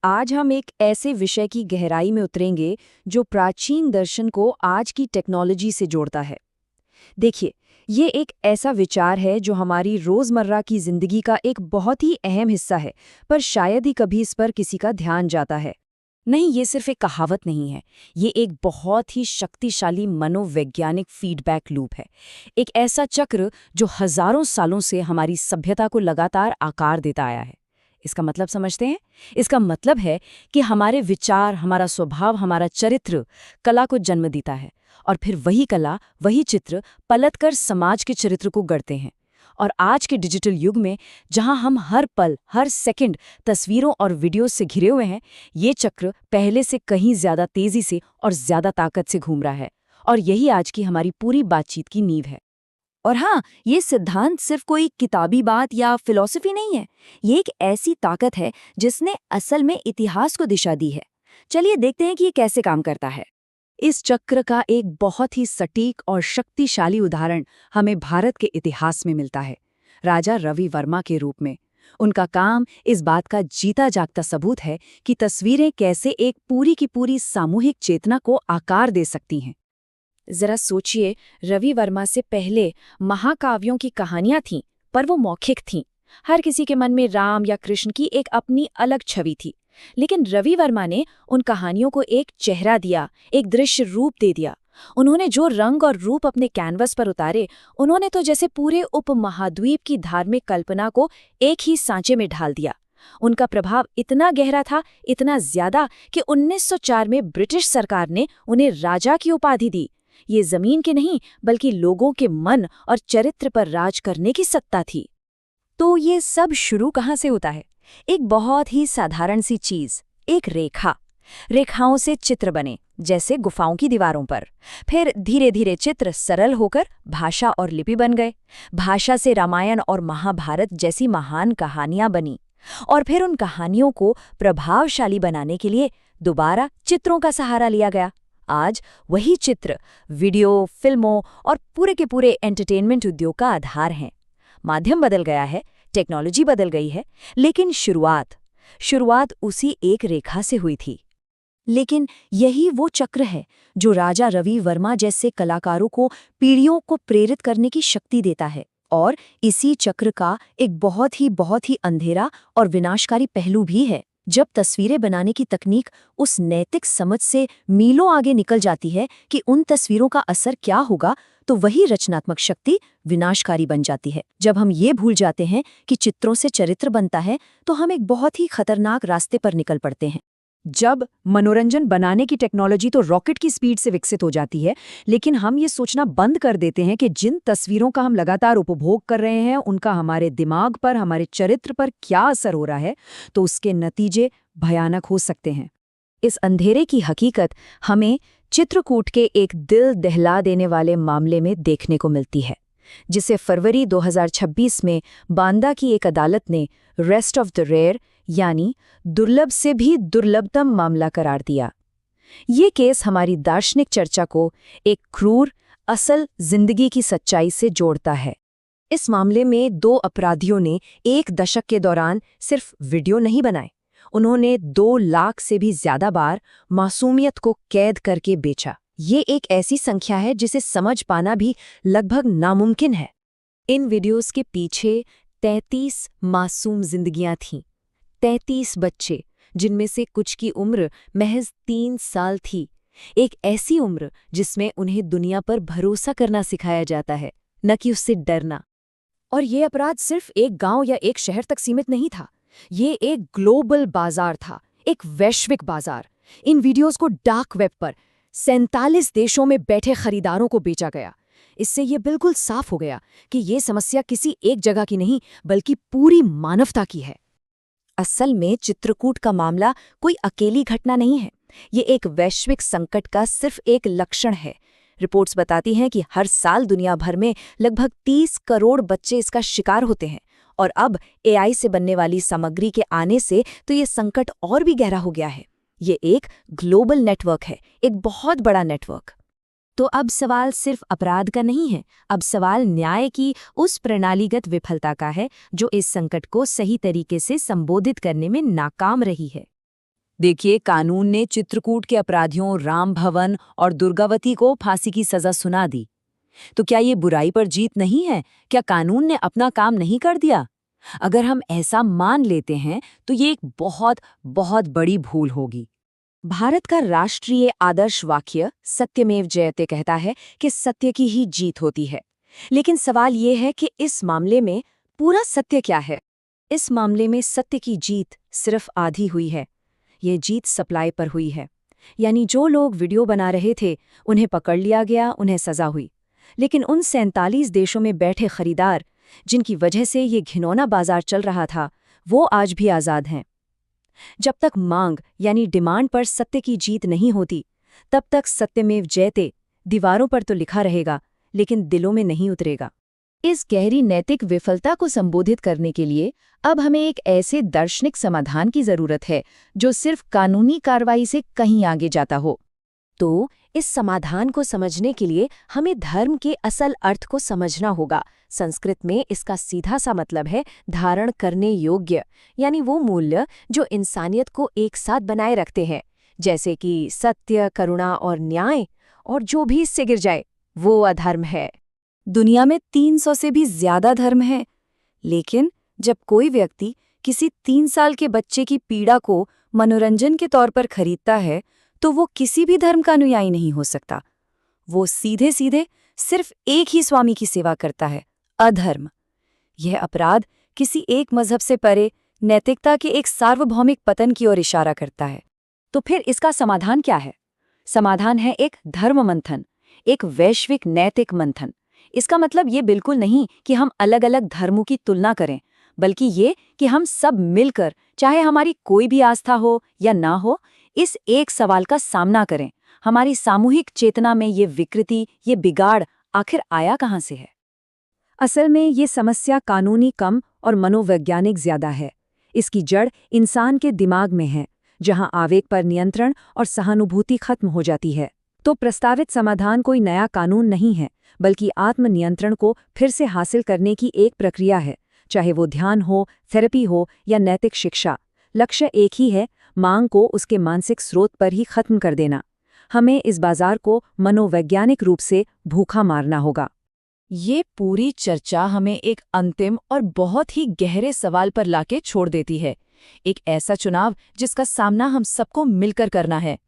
आज हम एक ऐसे विषय की गहराई में उतरेंगे जो प्राचीन दर्शन को आज की टेक्नोलॉजी से जोड़ता है। देखिए, ये एक ऐसा विचार है जो हमारी रोजमर्रा की जिंदगी का एक बहुत ही अहम हिस्सा है, पर शायद ही कभी इस पर किसी का ध्यान जाता है। नहीं, ये सिर्फ एक कहावत नहीं है। ये एक बहुत ही शक्तिशाली मनोवैज्ञानिक फीडबैक लूप है। एक ऐसा चक्र जो हजारों सालों से हमारी सभ्यता को लगातार आकार देता आया है। इसका मतलब समझते हैं? इसका मतलब है कि हमारे विचार, हमारा स्वभाव, हमारा चरित्र कला को जन्म देता है, और फिर वही कला, वही चित्र पलटकर समाज के चरित्र को गढ़ते हैं। और आज के डिजिटल युग में, जहां हम हर पल, हर सेकंड तस्वीरों और वीडियो से घिरे हुए हैं, ये चक्र पहले से कहीं ज्यादा तेजी से और ज्यादा ताकत से घूम रहा है। और यही आज की हमारी पूरी बातचीत की नींव है। और हाँ, ये सिद्धांत सिर्फ कोई किताबी बात या फिलॉसफी नहीं है। ये एक ऐसी ताकत है जिसने असल में इतिहास को दिशा दी है। चलिए देखते हैं कि ये कैसे काम करता है। इस चक्र का एक बहुत ही सटीक और शक्तिशाली उदाहरण हमें भारत के इतिहास में मिलता है, राजा रवि वर्मा के रूप में। उनका काम इस बात का जीता जागता सबूत है कि तस्वीरें कैसे एक पूरी की पूरी सामूहिक चेतना को आकार दे सकती हैं। जरा सोचिए, रवि वर्मा से पहले महाकाव्यों की कहानियां थीं, पर वो मौखिक थीं। हर किसी के मन में राम या कृष्ण की एक अपनी अलग छवि थी। लेकिन रवि वर्मा ने उन कहानियों को एक चेहरा दिया, एक दृश्य रूप दे दिया। उन्होंने जो रंग और रूप अपने कैनवस पर उतारे, उन्होंने तो जैसे पूरे उपमहाद्वीप की धार्मिक कल्पना को एक ही सांचे में ढाल दिया। उनका प्रभाव इतना गहरा था, इतना ज्यादा कि 1904 में ब्रिटिश सरकार ने उन्हें राजा की उपाधि दी। ये जमीन के नहीं, बल्कि लोगों के मन और चरित्र पर राज करने की सत्ता थी। तो ये सब शुरू कहाँ से होता है? एक बहुत ही साधारण सी चीज, एक रेखा। रेखाओं से चित्र बने, जैसे गुफाओं की दीवारों पर। फिर धीरे धीरे चित्र सरल होकर भाषा और लिपि बन गए। भाषा से रामायण और महाभारत जैसी महान कहानियां बनी। और फिर उन कहानियों को प्रभावशाली बनाने के लिए दोबारा चित्रों का सहारा लिया गया। आज वही चित्र वीडियो, फिल्मों और पूरे के पूरे एंटरटेनमेंट उद्योग का आधार हैं। माध्यम बदल गया है, टेक्नोलॉजी बदल गई है, लेकिन शुरुआत उसी एक रेखा से हुई थी। लेकिन यही वो चक्र है जो राजा रवि वर्मा जैसे कलाकारों को पीढ़ियों को प्रेरित करने की शक्ति देता है। और इसी चक्र का एक बहुत ही अंधेरा और विनाशकारी पहलू भी है। जब तस्वीरें बनाने की तकनीक उस नैतिक समझ से मीलों आगे निकल जाती है कि उन तस्वीरों का असर क्या होगा, तो वही रचनात्मक शक्ति विनाशकारी बन जाती है। जब हम ये भूल जाते हैं कि चित्रों से चरित्र बनता है, तो हम एक बहुत ही खतरनाक रास्ते पर निकल पड़ते हैं। जब मनोरंजन बनाने की टेक्नोलॉजी तो रॉकेट की स्पीड से विकसित हो जाती है, लेकिन हम ये सोचना बंद कर देते हैं कि जिन तस्वीरों का हम लगातार उपभोग कर रहे हैं, उनका हमारे दिमाग पर, हमारे चरित्र पर क्या असर हो रहा है, तो उसके नतीजे भयानक हो सकते हैं। इस अंधेरे की हकीकत हमें चित्रकूट के एक दिल दहला देने वाले मामले में देखने को मिलती है, जिसे फरवरी 2026 में बांदा की एक अदालत ने रेस्ट ऑफ द रेयर यानी दुर्लभ से भी दुर्लभतम मामला करार दिया। ये केस हमारी दार्शनिक चर्चा को एक क्रूर, असल जिंदगी की सच्चाई से जोड़ता है। इस मामले में 2 अपराधियों ने 1 दशक के दौरान सिर्फ वीडियो नहीं बनाए, उन्होंने 2 लाख से भी ज्यादा बार मासूमियत को कैद करके बेचा। ये एक ऐसी संख्या है जिसे समझ पाना भी लगभग नामुमकिन है। इन वीडियोस के पीछे 33 मासूम जिंदगियां थीं, 33 बच्चे, जिनमें से कुछ की उम्र महज 3 साल थी। एक ऐसी उम्र जिसमें उन्हें दुनिया पर भरोसा करना सिखाया जाता है, न कि उससे डरना। और ये अपराध सिर्फ एक गांव या एक शहर तक सीमित नहीं था। ये एक ग्लोबल बाजार था, एक वैश्विक बाजार। इन वीडियोस को डार्क वेब पर 47 देशों में बैठे खरीदारों को बेचा गया। इससे ये बिल्कुल साफ हो गया कि ये समस्या किसी एक जगह की नहीं, बल्कि पूरी मानवता की है। असल में चित्रकूट का मामला कोई अकेली घटना नहीं है। ये एक वैश्विक संकट का सिर्फ एक लक्षण है। रिपोर्ट्स बताती हैं कि हर साल दुनिया भर में लगभग 30 करोड़ बच्चे इसका शिकार होते हैं। और अब एआई से बनने वाली सामग्री के आने से तो ये संकट और भी गहरा हो गया है। ये एक ग्लोबल नेटवर्क है, एक बहुत बड़ा नेटवर्क। तो अब सवाल सिर्फ अपराध का नहीं है, अब सवाल न्याय की उस प्रणालीगत विफलता का है जो इस संकट को सही तरीके से संबोधित करने में नाकाम रही है। देखिए, कानून ने चित्रकूट के अपराधियों राम भवन और दुर्गावती को फांसी की सजा सुना दी। तो क्या ये बुराई पर जीत नहीं है? क्या कानून ने अपना काम नहीं कर दिया? अगर हम ऐसा मान लेते हैं तो ये एक बहुत बहुत बड़ी भूल होगी। भारत का राष्ट्रीय आदर्श वाक्य सत्यमेव जयते कहता है कि सत्य की ही जीत होती है। लेकिन सवाल ये है कि इस मामले में पूरा सत्य क्या है? इस मामले में सत्य की जीत सिर्फ आधी हुई है। ये जीत सप्लाई पर हुई है। यानी जो लोग वीडियो बना रहे थे उन्हें पकड़ लिया गया, उन्हें सजा हुई। लेकिन उन 47 देशों में बैठे खरीदार जिनकी वजह से ये घिनौना बाजार चल रहा था, वो आज भी आज़ाद हैं। जब तक मांग यानी डिमांड पर सत्य की जीत नहीं होती, तब तक सत्यमेव जयते दीवारों पर तो लिखा रहेगा, लेकिन दिलों में नहीं उतरेगा। इस गहरी नैतिक विफलता को संबोधित करने के लिए अब हमें एक ऐसे दार्शनिक समाधान की जरूरत है जो सिर्फ कानूनी कार्रवाई से कहीं आगे जाता हो। तो इस समाधान को समझने के लिए हमें धर्म के असल अर्थ को समझना होगा। संस्कृत में इसका सीधा सा मतलब है धारण करने योग्य, यानी वो मूल्य जो इंसानियत को एक साथ बनाए रखते हैं, जैसे कि सत्य, करुणा और न्याय। और जो भी इससे गिर जाए वो अधर्म है। दुनिया में 300 से भी ज्यादा धर्म हैं, लेकिन जब कोई व्यक्ति किसी 3 साल के बच्चे की पीड़ा को मनोरंजन के तौर पर खरीदता है, तो वो किसी भी धर्म का अनुयायी नहीं हो सकता। वो सीधे सीधे सिर्फ एक ही स्वामी की सेवा करता है, अधर्म। यह अपराध किसी एक मजहब से परे नैतिकता के एक सार्वभौमिक पतन की ओर इशारा करता है। तो फिर इसका समाधान क्या है? समाधान है एक धर्म मंथन, एक वैश्विक नैतिक मंथन। इसका मतलब ये बिल्कुल नहीं कि हम अलग अलग धर्मों की तुलना करें, बल्कि ये कि हम सब मिलकर, चाहे हमारी कोई भी आस्था हो या ना हो, इस एक सवाल का सामना करें, हमारी सामूहिक चेतना में ये विकृति, ये बिगाड़ आखिर आया कहाँ से है? असल में ये समस्या कानूनी कम और मनोवैज्ञानिक ज्यादा है। इसकी जड़ इंसान के दिमाग में है, जहां आवेग पर नियंत्रण और सहानुभूति खत्म हो जाती है। तो प्रस्तावित समाधान कोई नया कानून नहीं है, बल्कि आत्मनियंत्रण को फिर से हासिल करने की एक प्रक्रिया है। चाहे वो ध्यान हो, थेरेपी हो या नैतिक शिक्षा, लक्ष्य एक ही है, मांग को उसके मानसिक स्रोत पर ही खत्म कर देना। हमें इस बाजार को मनोवैज्ञानिक रूप से भूखा मारना होगा। ये पूरी चर्चा हमें एक अंतिम और बहुत ही गहरे सवाल पर लाके छोड़ देती है। एक ऐसा चुनाव जिसका सामना हम सबको मिलकर करना है।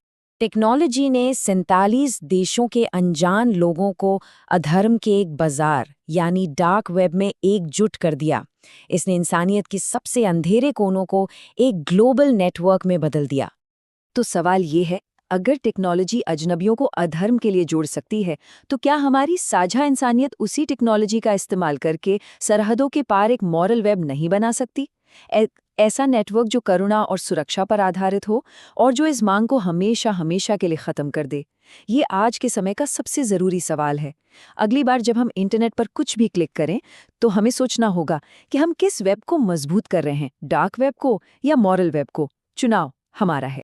टेक्नोलॉजी ने 47 देशों के अनजान लोगों को अधर्म के एक बाजार यानी डार्क वेब में एकजुट कर दिया। इसने इंसानियत की सबसे अंधेरे कोनों को एक ग्लोबल नेटवर्क में बदल दिया। तो सवाल ये है, अगर टेक्नोलॉजी अजनबियों को अधर्म के लिए जोड़ सकती है, तो क्या हमारी साझा इंसानियत उसी टेक्नोलॉजी का इस्तेमाल करके सरहदों के पार एक मॉरल वेब नहीं बना सकती? ऐसा नेटवर्क जो करुणा और सुरक्षा पर आधारित हो और जो इस मांग को हमेशा हमेशा के लिए खत्म कर दे। ये आज के समय का सबसे जरूरी सवाल है। अगली बार जब हम इंटरनेट पर कुछ भी क्लिक करें, तो हमें सोचना होगा कि हम किस वेब को मजबूत कर रहे हैं, डार्क वेब को या मॉरल वेब को। चुनाव हमारा है।